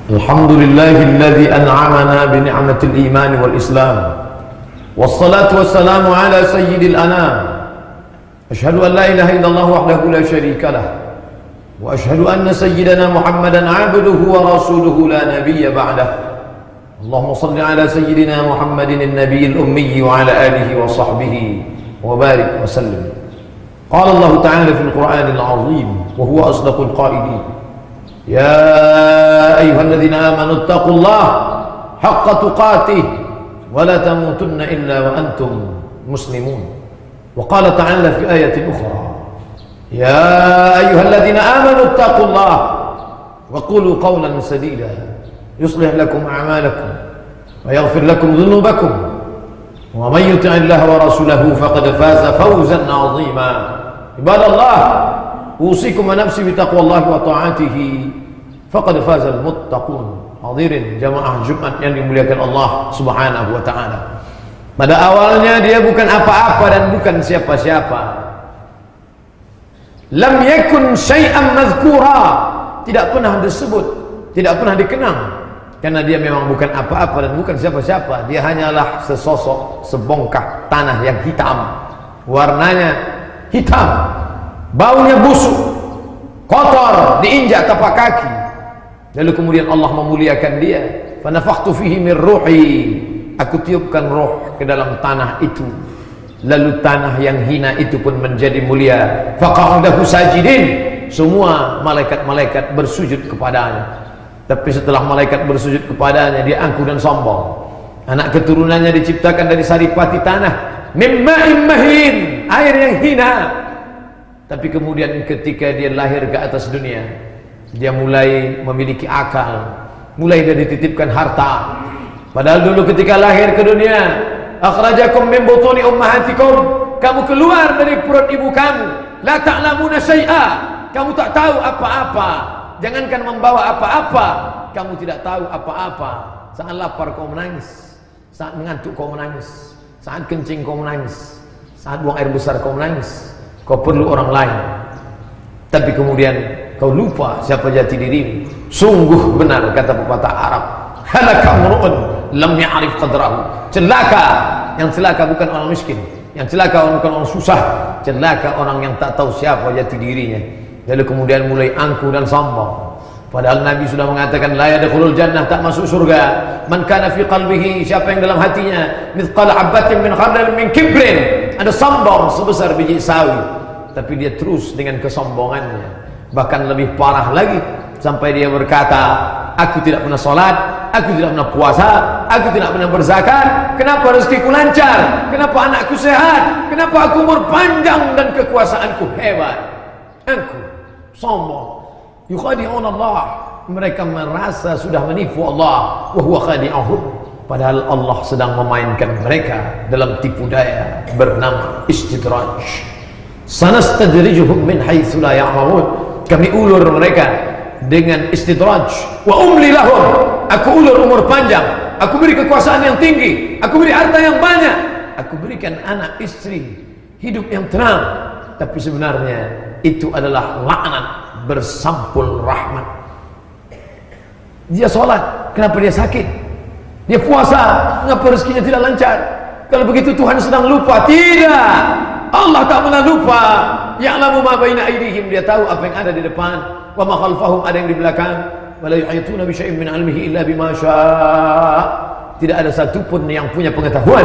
Alhamdulillahilladzi an'amana bi ni'matil iman wal islam. Wassalatu wassalamu ala sayyidil anam. Asyhadu an la ilaha illallah wahdahu la syarika lah. Wa asyhadu anna sayyidana Muhammadan 'abduhu wa rasuluhu la nabiyya ba'dah. Allahumma shalli ala sayyidina Muhammadin an-nabiyil ummi wa ala alihi wa sahbihi wa barik wa sallim. Qala Allah ta'ala fil Qur'anil 'azim wa huwa asdaqul qailin. Ya ayyuhalladzina amanu taqullaha haqqa tuqatih wa la tamutunna illa wa antum muslimun. Wa qala ta'ala fi ayatin ukhra, ya ayyuhalladzina amanu taqullaha wa qulu qawlan sadida yuslih lakum a'malakum wa yaghfir lakum dhunubakum wa man yuti'illaha wa rasulahu faqad faza fawzan 'azima. Ibadallah, usikum wa nafsi bitaqwallahi wa ta'atihi faqad fazal muttaqun. Hadirin jamaah Jumat yang dimuliakan Allah Subhanahu wa taala. Pada awalnya dia bukan apa-apa dan bukan siapa-siapa. Lam yakun syai'an mazkura, tidak pernah disebut, tidak pernah dikenang, karena dia memang bukan apa-apa dan bukan siapa-siapa. Dia hanyalah sesosok sebongkah tanah yang hitam, warnanya hitam, baunya busuk, kotor, diinjak tapak kaki. Lalu kemudian Allah memuliakan dia. Fa nafakhtu fihi min ruhi, aku tiupkan roh ke dalam tanah itu. Lalu tanah yang hina itu pun menjadi mulia. Faqa'udahu sajidin, semua malaikat-malaikat bersujud kepadanya. Tapi setelah malaikat bersujud kepadanya, dia angkuh dan sombong. Anak keturunannya diciptakan dari saripati tanah, mimma'im mahin, air yang hina. Tapi kemudian ketika dia lahir ke atas dunia, dia mulai memiliki akal, mulai dia dititipkan harta. Padahal dulu ketika lahir ke dunia, akhrajakum min butuni ummahatikum, kamu keluar dari perut ibu kamu, la ta'lamuna syai'a, kamu tak tahu apa-apa. Jangankan membawa apa-apa, kamu tidak tahu apa-apa. Saat lapar kau menangis, saat mengantuk kau menangis, saat kencing kau menangis, saat buang air besar kau menangis. Kau perlu orang lain, tapi kemudian kau lupa siapa jati dirimu. Sungguh benar kata pepatah Arab, halaka mur'un lam ya'rif qadrahu. Celaka, yang celaka bukan orang miskin, yang celaka bukan orang susah, celaka orang yang tak tahu siapa jati dirinya. Lalu kemudian mulai angkuh dan sombong. Padahal Nabi sudah mengatakan la yadkhulul jannah, tak masuk surga, man kana fi qalbihi, siapa yang dalam hatinya mithqal habatin min khardal min kibrin, ada sombong sebesar biji sawi, tapi dia terus dengan kesombongannya. Bahkan lebih parah lagi, sampai dia berkata, aku tidak pernah sholat, aku tidak pernah puasa, aku tidak pernah berzakat. Kenapa rezekiku lancar? Kenapa anakku sehat? Kenapa aku umur panjang dan kekuasaanku hebat? Aku sombong. Yukhadi'un Allah, mereka merasa sudah menipu Allah, wa huwa khadi'uhum, padahal Allah sedang memainkan mereka dalam tipu daya bernama istidraj. Sanastadrijuhum min haitsu la ya'lamun, kami ulur mereka dengan istidraj. Wa umli lahum, aku ulur umur panjang, aku beri kekuasaan yang tinggi, aku beri harta yang banyak, aku berikan anak istri, hidup yang tenang. Tapi sebenarnya itu adalah laknat bersampul rahmat. Dia sholat, kenapa dia sakit? Dia puasa, kenapa rezekinya tidak lancar? Kalau begitu Tuhan sedang lupa? Tidak, Allah tak pernah lupa. Ya'lamu ma baina aydihim, dia tahu apa yang ada di depan, wa ma khalfahum, ada yang di belakang. Wa la yuhituna bi syai'in min 'ilmihi illa bima syaa. Tidak ada satupun yang punya pengetahuan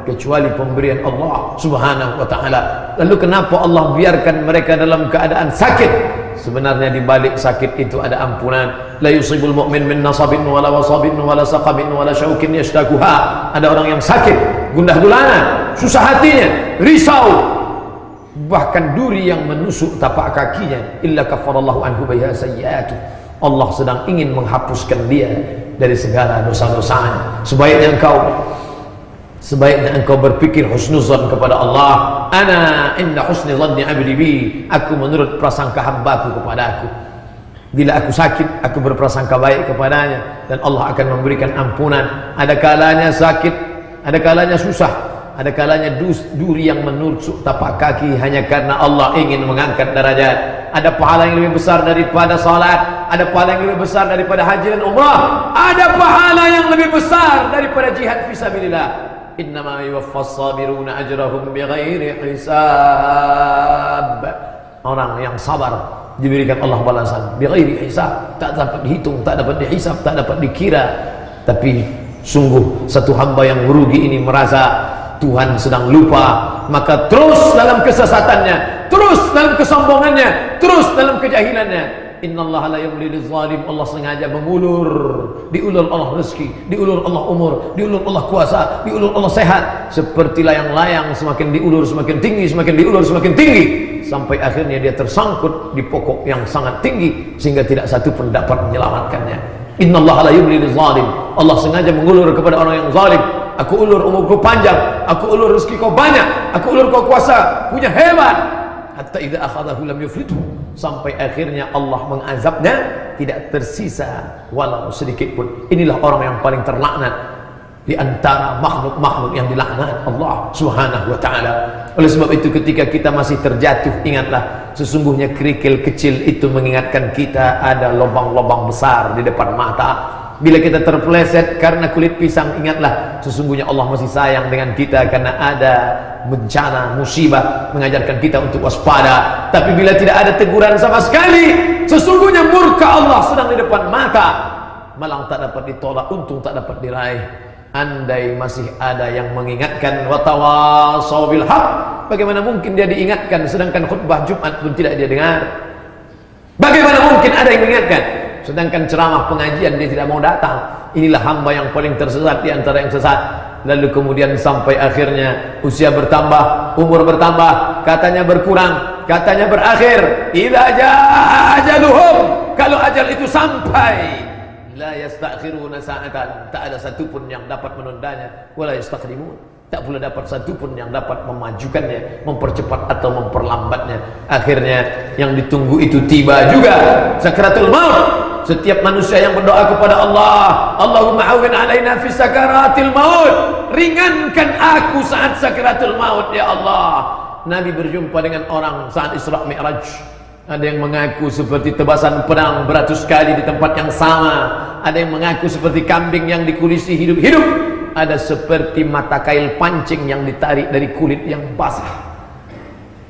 kecuali pemberian Allah Subhanahu wa taala. Lalu kenapa Allah biarkan mereka dalam keadaan sakit? Sebenarnya di balik sakit itu ada ampunan. La yusibul mu'min min nasabin wala wasabin wala saqabin wala syaukin yashtakuha. Ada orang yang sakit, gundah gulana, susah hatinya, risau, bahkan duri yang menusuk tapak kakinya. Illa kafarallahu anhu biha sayyi'atu. Allah sedang ingin menghapuskan dia dari segala dosa-dosanya. Sebaiknya engkau berpikir husnuzan kepada Allah. Ana inda husni dhanni 'abdi bi, aku menurut prasangka hambaku kepada aku. Bila aku sakit, aku berprasangka baik kepadanya, dan Allah akan memberikan ampunan. Ada kalanya sakit, ada kalanya susah, ada kalanya duri yang menusuk tapak kaki hanya karena Allah ingin mengangkat derajat. Ada pahala yang lebih besar daripada salat, Ada pahala yang lebih besar daripada haji dan umrah. Ada pahala yang lebih besar daripada jihad fisabilillah. Innama yuwaffas sabiruna ajrahum bighairi hisab. Orang yang sabar diberikan Allah balasan bighairi hisab, tak dapat dihitung, tak dapat dihisab, tak dapat dikira. Tapi sungguh satu hamba yang merugi ini merasa Tuhan sedang lupa, maka terus dalam kesesatannya, terus dalam kesombongannya, terus dalam kejahilannya. Innallaha la yumli lizalim. Allah sengaja mengulur, diulur Allah rezeki, diulur Allah umur, diulur Allah kuasa, diulur Allah sehat. Seperti layang-layang, semakin diulur semakin tinggi, semakin diulur semakin tinggi, sampai akhirnya dia tersangkut di pokok yang sangat tinggi sehingga tidak satu pun dapat menyelamatkannya. Innallaha la yumli lizalim. Allah sengaja mengulur kepada orang yang zalim. Aku ulur umurku panjang, aku ulur rezeki kau banyak, aku ulur kau kuasa, punya hebat. Hatta idza akhadahu lam yuflithu, sampai akhirnya Allah mengazabnya, tidak tersisa walau sedikit pun. Inilah orang yang paling terlaknat di antara makhluk-makhluk yang dilaknat Allah Subhanahu wa taala. Oleh sebab itu ketika kita masih terjatuh, ingatlah sesungguhnya kerikil kecil itu mengingatkan kita ada lubang-lubang besar di depan mata. Bila kita terpeleset karena kulit pisang, ingatlah sesungguhnya Allah masih sayang dengan kita karena ada bencana, musibah, mengajarkan kita untuk waspada. Tapi bila tidak ada teguran sama sekali, sesungguhnya murka Allah sedang di depan mata. Malang tak dapat ditolak, untung tak dapat diraih. Andai masih ada yang mengingatkan watawasaw bil haq, bagaimana mungkin dia diingatkan sedangkan khutbah Jumat pun tidak dia dengar? Bagaimana mungkin ada yang mengingatkan sedangkan ceramah pengajian dia tidak mau datang? Inilah hamba yang paling tersesat di antara yang sesat. Lalu kemudian sampai akhirnya usia bertambah, umur bertambah, katanya berkurang, katanya berakhir. Idza jaa ajaluhum, kalau ajal itu sampai, la yastakhiruna sa'atan, tak ada satupun yang dapat menundanya, wala yastaqdimun, tak pula dapat satupun yang dapat memajukannya, mempercepat atau memperlambatnya. Akhirnya yang ditunggu itu tiba juga, sakratul maut. Setiap manusia yang berdoa kepada Allah, Allahumma awin alaina fi sakaratil maut, ringankan aku saat sakaratul maut ya Allah. Nabi berjumpa dengan orang saat Isra Mi'raj. Ada yang mengaku seperti tebasan pedang beratus kali di tempat yang sama. Ada yang mengaku seperti kambing yang dikulisi hidup-hidup. Ada seperti mata kail pancing yang ditarik dari kulit yang basah.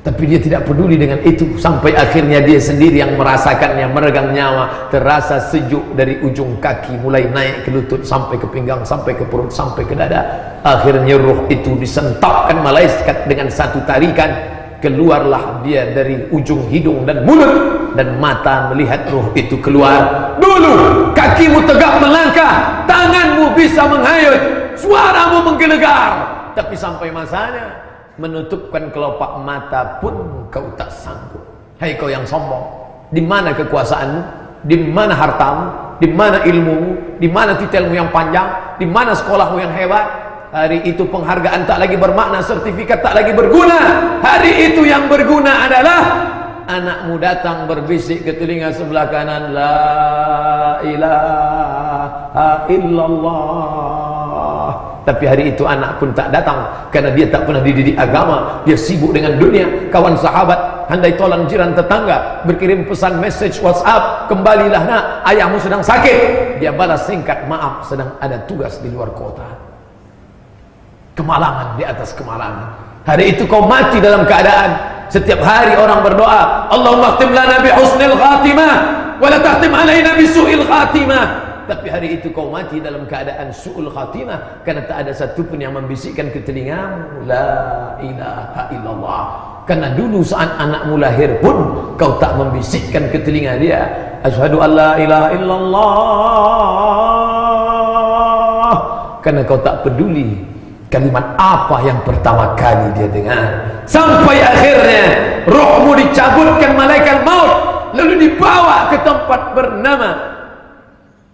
Tapi dia tidak peduli dengan itu. Sampai akhirnya dia sendiri yang merasakannya, meregang nyawa. Terasa sejuk dari ujung kaki mulai naik ke lutut, sampai ke pinggang, sampai ke perut, sampai ke dada. Akhirnya ruh itu disentapkan malaikat dengan satu tarikan. Keluarlah dia dari ujung hidung dan mulut, dan mata melihat ruh itu keluar. Dulu kakimu tegak melangkah, tanganmu bisa menghayut, suaramu menggelegar. Tapi sampai masanya menutupkan kelopak mata pun kau tak sanggup. Hai kau yang sombong, di mana kekuasaanmu? Di mana hartamu? Di mana ilmumu? Di mana titelmu yang panjang? Di mana sekolahmu yang hebat? Hari itu penghargaan tak lagi bermakna, sertifikat tak lagi berguna. Hari itu yang berguna adalah anakmu datang berbisik ke telinga sebelah kanan, la ilaha illallah. Tapi hari itu anak pun tak datang karena dia tak pernah dididik agama. Dia sibuk dengan dunia. Kawan sahabat, handai tolan jiran tetangga berkirim pesan message WhatsApp, kembalilah nak, ayahmu sedang sakit. Dia balas singkat, maaf sedang ada tugas di luar kota. Kemalangan di atas kemalangan. Hari itu kau mati dalam keadaan setiap hari orang berdoa, Allahumma khtim lana bi husnil khatimah wa la tahtim alaina bi su'il khatimah. Tapi hari itu kau mati dalam keadaan su'ul khatimah, karena tak ada satupun yang membisikkan ke telingamu la ilaha illallah. Karena dulu saat anakmu lahir pun kau tak membisikkan ke telinga dia, asyhadu an la ilaha illallah, karena kau tak peduli kalimat apa yang pertama kali dia dengar. Sampai akhirnya rohmu dicabutkan malaikat maut, lalu dibawa ke tempat bernama,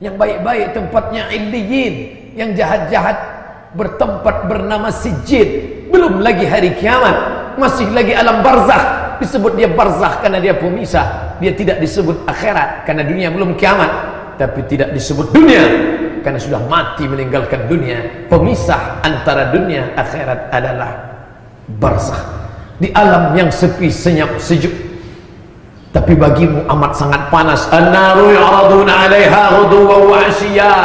yang baik-baik tempatnya Illiyin, yang jahat-jahat bertempat bernama Sijjin. Belum lagi hari kiamat, masih lagi alam barzakh. Disebut dia barzakh karena dia pemisah. Dia tidak disebut akhirat karena dunia belum kiamat, tapi tidak disebut dunia karena sudah mati meninggalkan dunia. Pemisah antara dunia akhirat adalah barzakh. Di alam yang sepi, senyap, sejuk, Tapi bagimu amat sangat panas. An-naru yu'raduna 'alaiha ghuduwwan wa 'ashiyya.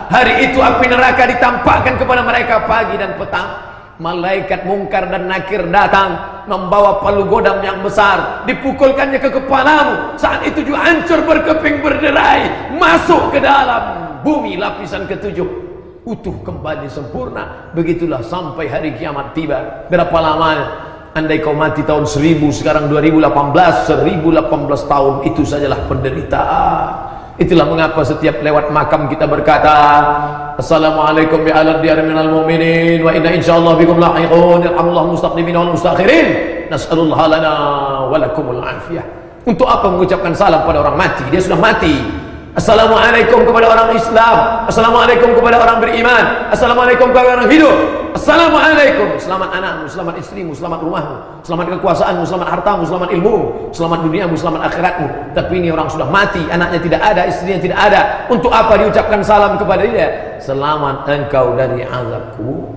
Hari itu api neraka ditampakkan kepada mereka pagi dan petang. Malaikat mungkar dan nakir datang membawa palu godam yang besar, dipukulkannya ke kepalamu. Saat itu juga hancur berkeping berderai, masuk ke dalam bumi lapisan ketujuh, utuh kembali sempurna. Begitulah sampai hari kiamat tiba. Berapa lamanya? Andai kau mati tahun 1000, sekarang 2018, 1018 tahun, itu sajalah penderitaan. Itulah mengapa setiap lewat makam kita berkata, Assalamualaikum bi alad diyar minal mu'minin wa inna insyaallah bikum lahiqun yarhamullah mustaqdimin wal mustakhirin nas'alullah lana wa lakumul afiyah. Untuk apa mengucapkan salam pada orang mati? Dia sudah mati. Assalamualaikum kepada orang Islam, assalamualaikum kepada orang beriman, assalamualaikum kepada orang hidup. Assalamualaikum, selamat anakmu, selamat istrimu, selamat rumahmu, selamat kekuasaanmu, selamat hartamu, selamat ilmumu, selamat duniamu, selamat akhiratmu. Tapi ini orang sudah mati, anaknya tidak ada, istrinya tidak ada. Untuk apa diucapkan salam kepada dia? Selamat engkau dari azabku.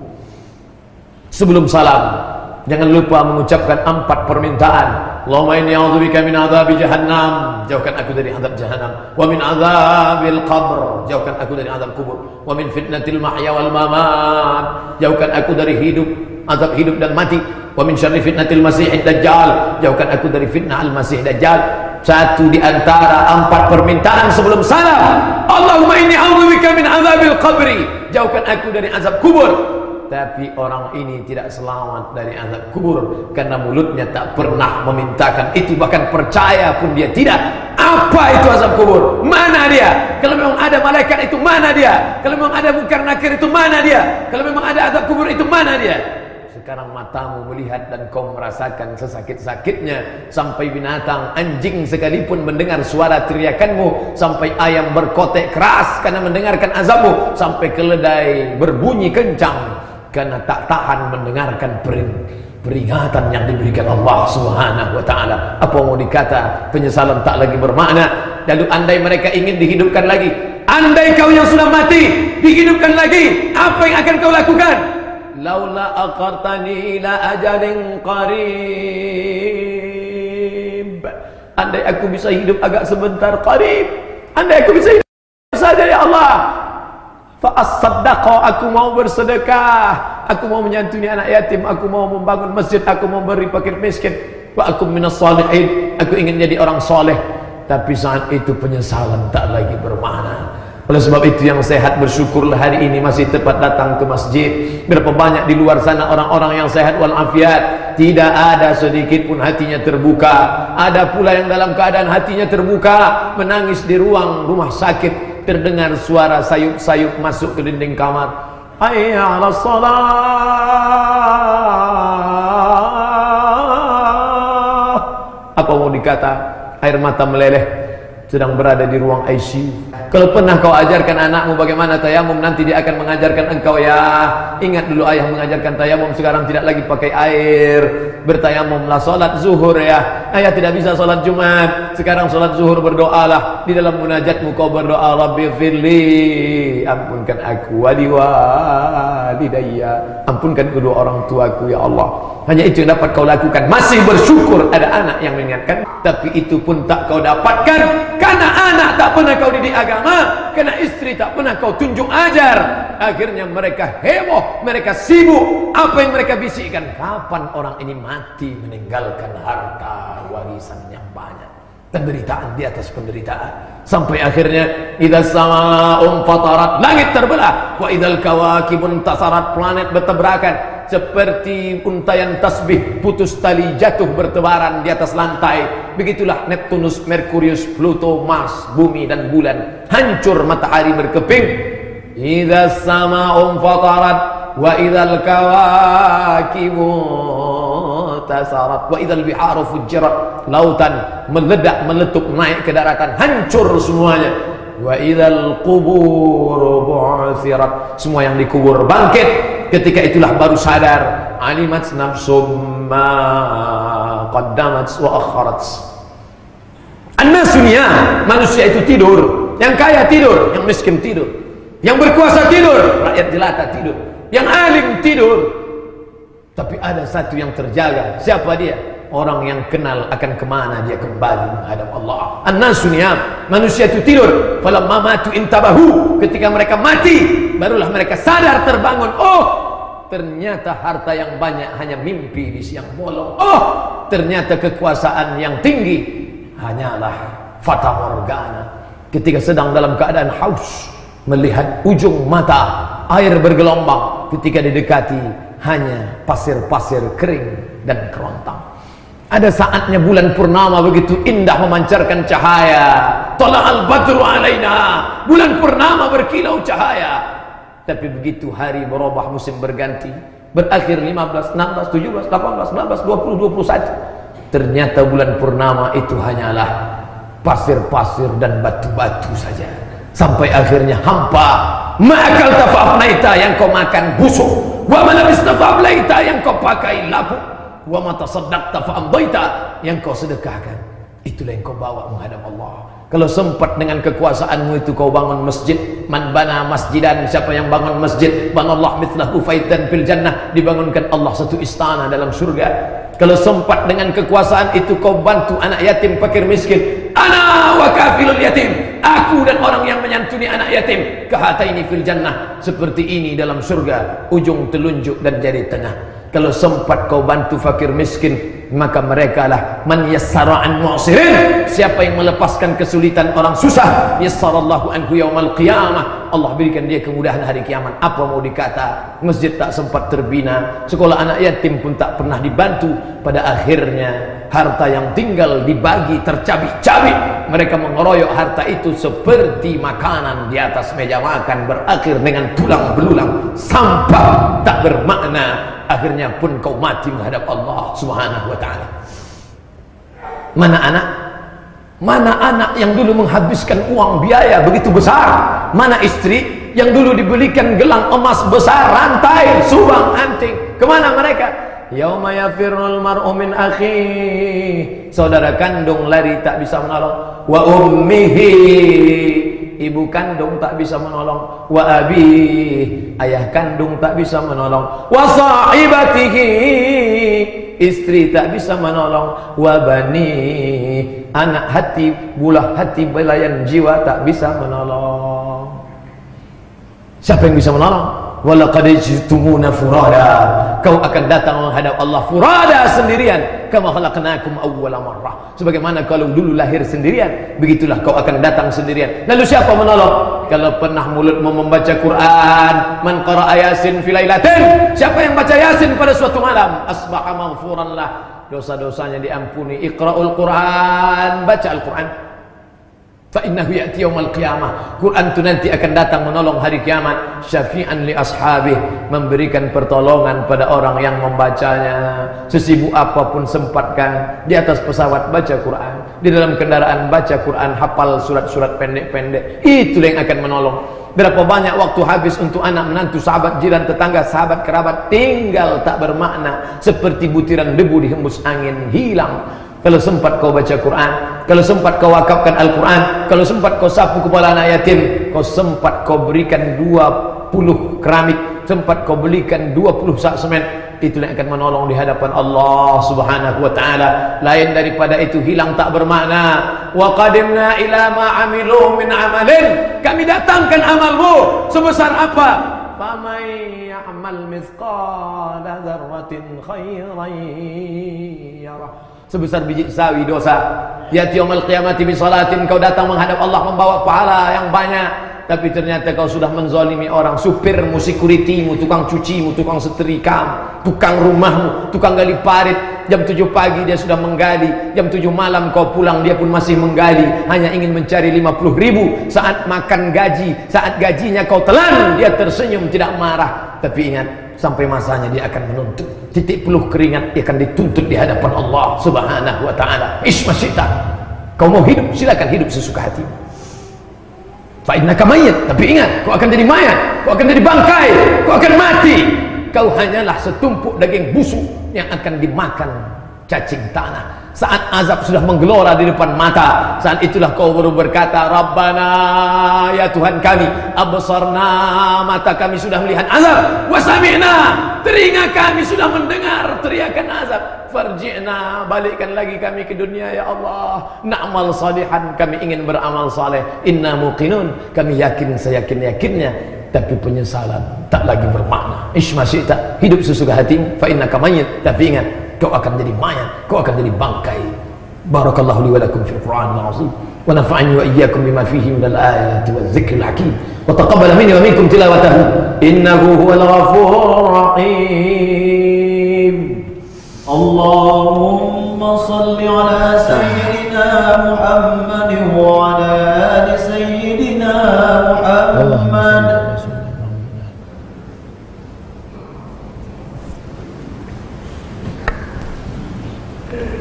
Sebelum salam, jangan lupa mengucapkan 4 permintaan. Allahumma inni a'udzubika min adzabi jahannam, jauhkan aku dari azab jahannam, wa min adzabil qabr, jauhkan aku dari azab kubur, wa min fitnatil mahya wal mamat, jauhkan aku dari azab hidup dan mati, wa min syarri fitnatil masiihid dajjal, jauhkan aku dari fitnah al-masih dajjal. Satu di antara 4 permintaan sebelum salam. Allahumma inni a'udzubika min adzabil qabri, jauhkan aku dari azab kubur. Tapi orang ini tidak selamat dari azab kubur karena mulutnya tak pernah memintakan itu, bahkan percaya pun dia tidak. Apa itu azab kubur? Mana dia? Kalau memang ada malaikat itu mana dia? Kalau memang ada mungkar nakir itu mana dia? Kalau memang ada azab kubur itu mana dia? Sekarang matamu melihat dan kau merasakan sesakit-sakitnya, sampai binatang, anjing sekalipun mendengar suara teriakanmu, sampai ayam berkotek keras karena mendengarkan azabmu, sampai keledai berbunyi kencang karena tak tahan mendengarkan peringatan yang diberikan Allah Subhanahu wa ta'ala. Apa mau dikata? Penyesalan tak lagi bermakna. Lalu andai mereka ingin dihidupkan lagi, andai kau yang sudah mati dihidupkan lagi, apa yang akan kau lakukan? Laula aqartani ila ajalin qarib, andai aku bisa hidup agak sebentar, qarib, andai aku bisa hidup saja ya Allah, fa-as-saddaqah, aku mau bersedekah, aku mau menyantuni anak yatim, aku mau membangun masjid, aku mau beri fakir miskin, wa aku minas shalihin, aku ingin jadi orang soleh. Tapi saat itu penyesalan tak lagi bermakna. Oleh sebab itu yang sehat bersyukurlah hari ini masih tepat datang ke masjid. Berapa banyak di luar sana orang-orang yang sehat walafiat, tidak ada sedikit pun hatinya terbuka. Ada pula yang dalam keadaan hatinya terbuka, menangis di ruang rumah sakit, terdengar suara sayup-sayup masuk ke dinding kamar. Hayya 'alas shalah. Apa mau dikata? Air mata meleleh, sedang berada di ruang ICU. Kalau pernah kau ajarkan anakmu bagaimana tayamum, nanti dia akan mengajarkan engkau. Ya, ingat dulu ayah mengajarkan tayamum, sekarang tidak lagi pakai air, bertayamumlah. Salat zuhur ya, ayah tidak bisa salat Jumat, sekarang salat zuhur berdoalah. Di dalam munajatmu kau berdoa, Rabbi firli, ampunkan aku, wali walidayya, ampunkan kedua orang tuaku ya Allah. Hanya itu yang dapat kau lakukan. Masih bersyukur ada anak yang mengingatkan, tapi itu pun tak kau dapatkan karena anak tak pernah kau didik agama, karena istri tak pernah kau tunjuk ajar. Akhirnya mereka heboh, mereka sibuk. Apa yang mereka bisikkan? Kapan orang ini mati meninggalkan harta warisan yang banyak? Penderitaan di atas penderitaan, sampai akhirnya idzas samaa'u fatarat, langit terbelah, wa idzal kawakibun tasarat, planet bertabrakan seperti untayan tasbih, putus tali jatuh bertebaran di atas lantai. Begitulah Neptunus, Merkurius, Pluto, Mars, bumi dan bulan hancur, matahari berkeping. Idzas samaa'u fatarat wa idzal kawakibu tasarat wa idzal biharu fujirat, lautan meledak meletup naik ke daratan, hancur semuanya. Wa idzal qubur bu'tsirat, semua yang dikubur bangkit. Ketika itulah baru sadar, alimat nafsum ma qaddamat wa akharat. An-nasu niyam, manusia itu tidur, yang kaya tidur, yang miskin tidur, yang berkuasa tidur, rakyat jelata tidur, yang alim tidur. Tapi ada satu yang terjaga. Siapa dia? orang yang kenal akan kemana dia kembali menghadap Allah. An-nasu niyam, manusia itu tidur. Falamma matu intabahu, ketika mereka mati barulah mereka sadar terbangun. Oh, ternyata harta yang banyak hanya mimpi di siang bolong. Oh, ternyata kekuasaan yang tinggi hanyalah fata morgana. Ketika sedang dalam keadaan haus, melihat ujung mata air bergelombang, ketika didekati hanya pasir-pasir kering dan kerontang. Ada saatnya bulan purnama begitu indah memancarkan cahaya. Tala'al badru alaina, bulan purnama berkilau cahaya. Tapi begitu hari berubah, musim berganti, berakhir 15, 16, 17, 18, 19, 20, 21, ternyata bulan purnama itu hanyalah pasir-pasir dan batu-batu saja. Sampai akhirnya hampa. Ma'akal tafa'afnaita, yang kau makan busuk. Wa malabista fa'ablaita, yang kau pakai lapuk. Wa matasaddaqta fa'amdaita, yang kau sedekahkan, itulah yang kau bawa menghadap Allah. Kalau sempat dengan kekuasaanmu itu kau bangun masjid, man bana masjidan, siapa yang bangun masjid, banallah mithlahu faitan fil jannah, dibangunkan Allah satu istana dalam surga. Kalau sempat dengan kekuasaan itu kau bantu anak yatim fakir miskin, ana wa kafilul yatim, aku dan orang yang menyantuni anak yatim, kahataini fil jannah, seperti ini dalam surga, ujung telunjuk dan jari tengah. Kalau sempat kau bantu fakir miskin, maka mereka lah man yassara an mu'sirin, siapa yang melepaskan kesulitan orang susah, yassarallahu anhu yaumal qiyamah, Allah berikan dia kemudahan hari kiamat. Apa mau dikata, masjid tak sempat terbina, sekolah anak yatim pun tak pernah dibantu. Pada akhirnya harta yang tinggal dibagi tercabik-cabik, mereka mengeroyok harta itu seperti makanan di atas meja makan, berakhir dengan tulang belulang, sampah tak bermakna. Akhirnya pun kau mati menghadap Allah Subhanahu wa ta'ala. Mana anak? Mana anak yang dulu menghabiskan uang biaya begitu besar? Mana istri yang dulu dibelikan gelang emas besar, rantai, subang, anting? Kemana mereka? Yauma yafirrul mar'u min akhihi, saudara kandung lari tak bisa menolong. Wa ummihi, ibu kandung tak bisa menolong. Wa abi, ayah kandung tak bisa menolong. Wa sahibatihi, istri tak bisa menolong. Wa bani, anak hati, bulah hati, belayan jiwa tak bisa menolong. Siapa yang bisa menolong? Walaqad jitumuna furada, kau akan datang menghadap Allah furada, sendirian. Kama khalaqnakum awwala marrah, sebagaimana kalau dulu lahir sendirian, begitulah kau akan datang sendirian. Lalu siapa menolong? Kalau pernah mulutmu membaca Quran, man qara'a yasin fi lailatin, siapa yang baca yasin pada suatu malam, asbaha maghfuran lah, dosa-dosanya diampuni. Iqra'ul Quran, baca Al-Quran. Fa innahu ya'ti yaumal qiyamah, Quran itu nanti akan datang menolong hari kiamat. Syafi'an li ashabih, memberikan pertolongan pada orang yang membacanya. Sesibuk apapun sempatkan, di atas pesawat baca Quran, di dalam kendaraan baca Quran, hafal surat-surat pendek-pendek, itulah yang akan menolong. Berapa banyak waktu habis untuk anak menantu, sahabat, jiran, tetangga, sahabat, kerabat, tinggal tak bermakna, seperti butiran debu dihembus angin, hilang. Kalau sempat kau baca Quran, kalau sempat kau wakafkan Al-Quran, kalau sempat kau sapu kepala anak yatim, kau sempat kau berikan 20 keramik, sempat kau belikan 20 sak semen, itulah yang akan menolong di hadapan Allah Subhanahu wa ta'ala. Lain daripada itu hilang tak bermakna. Wa qadimna ila ma amilu min amalin, kami datangkan amalmu sebesar apa? Faman ya'mal mithqala dzarratin khairan yarah, sebesar biji sawi dosa. Ya'ti yaumil qiyamati bi salatin, kau datang menghadap Allah membawa pahala yang banyak, tapi ternyata kau sudah menzalimi orang. Supirmu, securitymu, tukang cucimu, tukang setrikamu, tukang rumahmu, tukang gali parit, jam 7 pagi dia sudah menggali, jam 7 malam kau pulang dia pun masih menggali, hanya ingin mencari 50.000. Saat makan gaji, saat gajinya kau telan, dia tersenyum tidak marah. Tapi ingat, sampai masanya dia akan menuntut. Titik peluh keringat dia akan dituntut di hadapan Allah Subhanahu wa ta'ala. Ismasyita, kau mau hidup silakan hidup sesuka hati. Fa innaka mayyit, tapi ingat kau akan jadi mayat, kau akan jadi bangkai, kau akan mati. Kau hanyalah setumpuk daging busuk yang akan dimakan cacing tanah. Saat azab sudah menggelora di depan mata, saat itulah kau baru berkata, Rabbana, ya Tuhan kami, absarna, mata kami sudah melihat azab, wa sami'na, telinga kami sudah mendengar teriakan azab. Farji'na, balikkan lagi kami ke dunia ya Allah. Na'mal salihan, kami ingin beramal saleh. Inna muqinun, kami yakin seyakin-yakinnya, tapi penyesalan tak lagi bermakna. Ish masyita, hidup sesuka hatimu, fa innaka mayyit, tapi ingat kau akan jadi mayat, kau akan jadi bangkai. Barakallahu li wa lakum fil Qur'anil azim, wa nafa'ani wa iyyakum bima fihi minal ayati waz zikril hakim, wa taqabbal minni wa minkum tilawatahu innahu huwal ghafurur rahim. Allahumma salli ala sayyidina Muhammadin wa ala ali sayyidina Muhammad.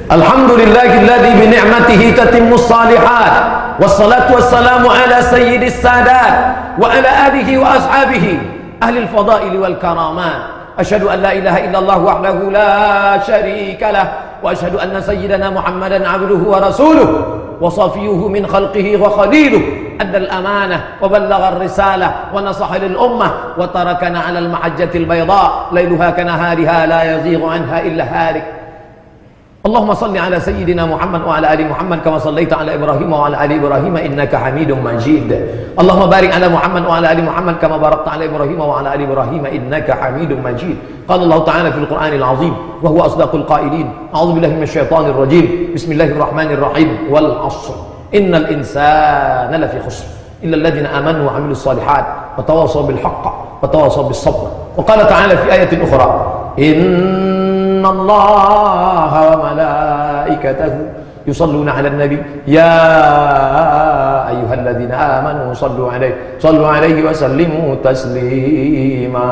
Alhamdulillahilladzi bi ni'matihi tatimmus salihat, wassalatu wassalamu ala sayyidis sadat wa ala alihi wa ashabihi ahli al-fadail wal karamat. Asyhadu an la ilaha illallah wahdahu la syarika lah, wa asyhadu anna sayyidana Muhammadan abduhu wa rasuluh wa safiyuhu min khalqihi wa khaliluh. Adda al-amanah wa ballagha ar-risalah wa nasaha lil ummah wa tarakana 'ala al-mahajjati al-bayda layluha kanahariha la yazighu anha illa halik. Allahumma salli ala sayyidina Muhammad wa ala ali Muhammad kama sallaita ala Ibrahim wa ala ali Ibrahim innaka Hamidum Majid. Allahumma barik ala Muhammad wa ala ali Muhammad kama barakta ala Ibrahim wa ala ali Ibrahim innaka Hamidum Majid. Qala Allah Ta'ala fil Qur'anil azim wa huwa asdaqul qailin. A'udzu billahi minasy syaithanir rajim. Bismillahirrahmanirrahim. Wal 'ashr. Innal insana lafi khusr illa alladhina amanu wa 'amilus shalihat wa tawassaw bil haqq wa tawassaw bis sabr. Wa qala ta'ala fi ayatin ukhra. Inna Allah wa malaikatahu yusalluna 'alan nabi ya ayyuhalladzina amanu sallu 'alaihi wa sallimu taslima.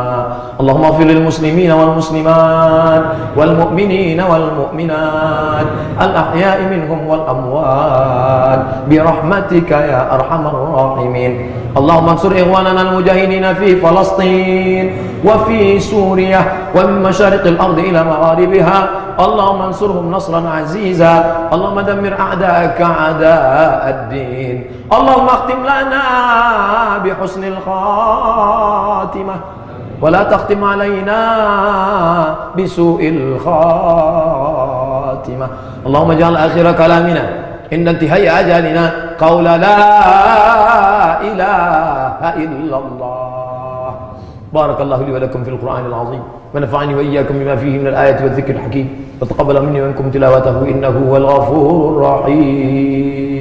Allahumma ighfir lil muslimina wal muslimat wal mu'minina wal mu'minat al ahya'i minhum wal amwat bi rahmatika ya arhamar rahimin. Allahumma ansur ikhwanana al mujahidin fi Palestin wa fi Suriah wa min masyariqil ardi ila magharibiha. Allahumma ansurhum nasran aziza. Allahumma dammir a'da'aka a'da'ad-din. Allahumma akhtim lana bi husnil khatimah wa la takhtim alaina bi su'il khatimah. Allahumma ij'al akhir kalamina inda intihai ajalina qawla la ilaha illallah. Barakallahu li wa lakum fil Qur'anil azim wa nafa'ani wa iyyakum bima fihi minal ayati wadh dhikril hakim wa taqabbal minni wa minkum tilawatahu innahu huwal ghafurur rahim.